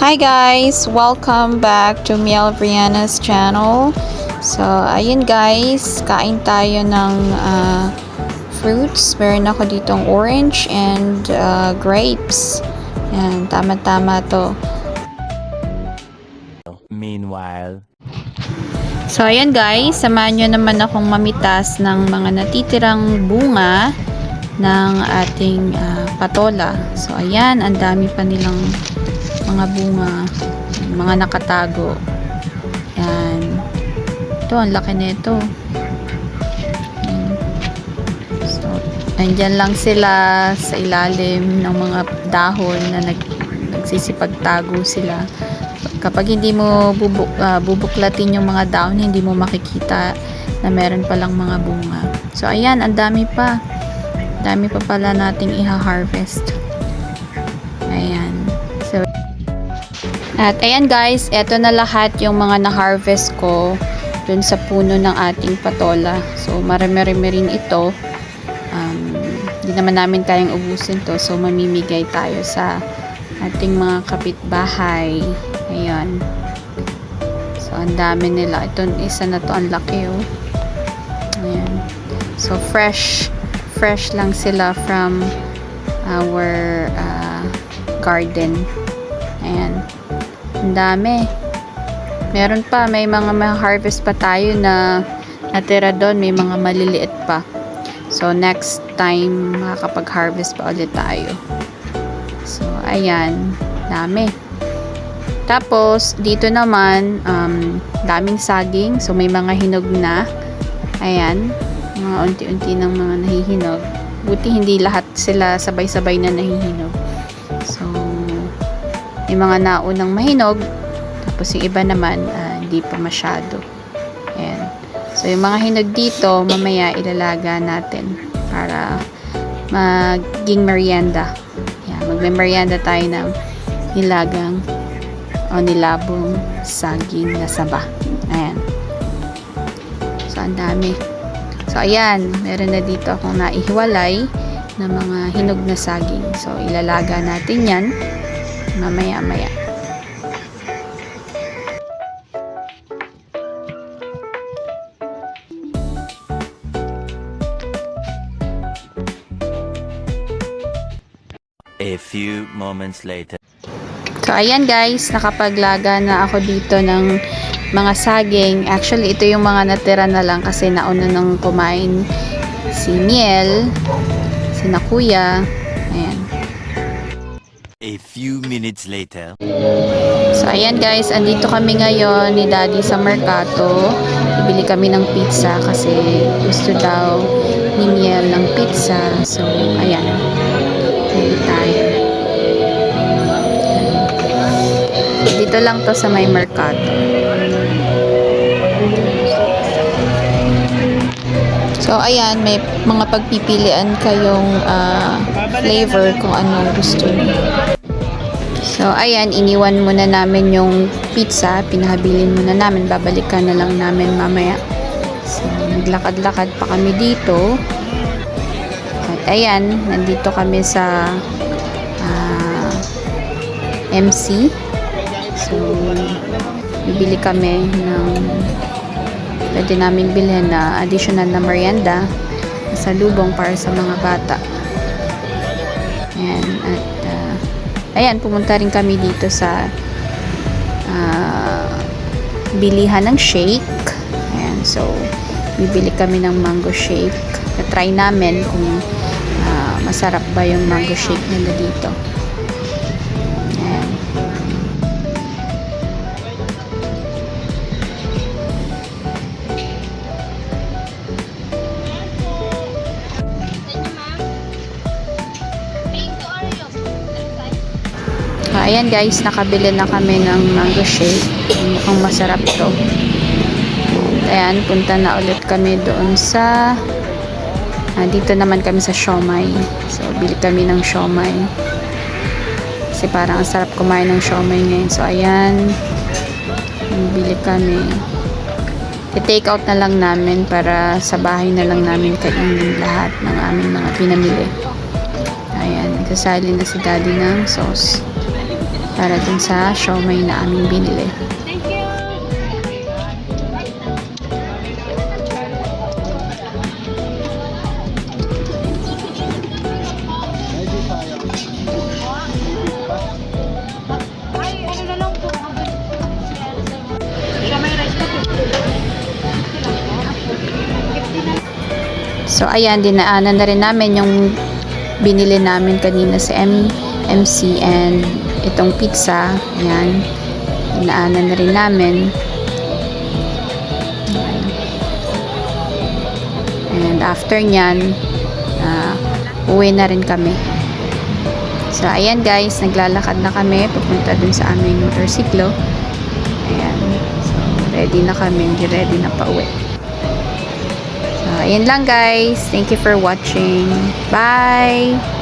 Hi guys! Welcome back to Miel Brianna's channel. So, ayun guys, kain tayo ng fruits. Meron ako ditong orange and grapes. Yan, tama-tama to. Meanwhile, so ayan guys, samahan nyo naman akong mamitas ng mga natitirang bunga ng ating patola. So ayan, ang dami pa nilang mga bunga, mga nakatago. Yan. Ito, ang laki nito. So, nandyan lang sila sa ilalim ng mga dahon na nagsisipagtago sila. Kapag hindi mo bubuklatin yung mga dahon, hindi mo makikita na meron palang mga bunga. So, ayan, ang dami pa. Dami pa pala nating iha-harvest. Ayan. So, at ayan guys, eto na lahat yung mga na-harvest ko dun sa puno ng ating patola. So, marami-rami rin ito. Hindi naman namin kayang ubusin to. So, mamimigay tayo sa ating mga kapitbahay. Ayan. So, ang dami nila. Ito, isa na to, ang laki oh. Ayan. So, fresh lang sila from our garden. Ayan. Ang dami. Meron pa, may mga harvest pa tayo na natira doon, may mga maliliit pa. So, next time, makakapag-harvest pa ulit tayo. So, ayan. Dami. Tapos, dito naman, daming saging. So, may mga hinog na. Ayan. Mga unti-unti ng mga nahihinog. Buti hindi lahat sila sabay-sabay na nahihinog. So, may mga naunang mahinog. Tapos, yung iba naman, hindi pa masyado. Ayan. So, yung mga hinog dito, mamaya ilalaga natin para maging merienda. Ayan. Magme-merienda tayo ng nilagang o nilabong saging na saba. Ayan. So, ang dami. So, ayan. Meron na dito akong naihiwalay na mga hinog na saging. So, ilalaga natin yan mamaya-maya. a few moments later. So, ayan guys, nakapaglaga na ako dito ng mga saging. Actually, ito yung mga natira na lang kasi nauna nang kumain si Miel, si Nakuya. Ayan. A few minutes later. So, ayan guys, andito kami ngayon ni Daddy sa Mercato. Bibili kami ng pizza kasi gusto daw ni Miel ng pizza. So, ayan. Bili tayo. Dito lang to sa may Mercato. So, ayan, may mga pagpipilian kayong flavor kung anong gusto niyo. So, ayan, iniwan muna namin yung pizza. Pinahabilin muna namin. Babalikan na lang namin mamaya. So, naglakad-lakad pa kami dito. At ayan, nandito kami sa MC. So, bibili kami ng pwede namin bilhin na additional na merienda sa lubong para sa mga bata. Ayan, at ayan, pumunta rin kami dito sa bilihan ng shake. Ayan, so bibili kami ng mango shake. Na-try namin kung masarap ba yung mango shake nila dito. Ayan. Ayan guys, nakabili na kami ng mango shake. Mukhang masarap to. Ayan, punta na ulit kami doon sa dito naman kami sa siomai. So, bili kami ng siomai. Kasi parang ang sarap kumain ng siomai ngayon. So, ayan. Bili kami. I-take out na lang namin para sa bahay na lang namin kainin lahat ng aming mga pinamili. Ayan, nagsasali na si Daddy ng sauce. para dun sa siomay na aming binili. Ay, ano na lang po. Siya may rice na po. So, ayan, dinaanan na rin namin yung binili namin kanina sa MC and itong pizza. Ayan, dinaanan na rin namin. And after nyan, uwi na rin kami. So, ayan guys, naglalakad na kami papunta dun sa aming motorsiklo. Ayan. So, ready na kami. Ready na pa uwi. So, ayan lang guys. Thank you for watching. Bye!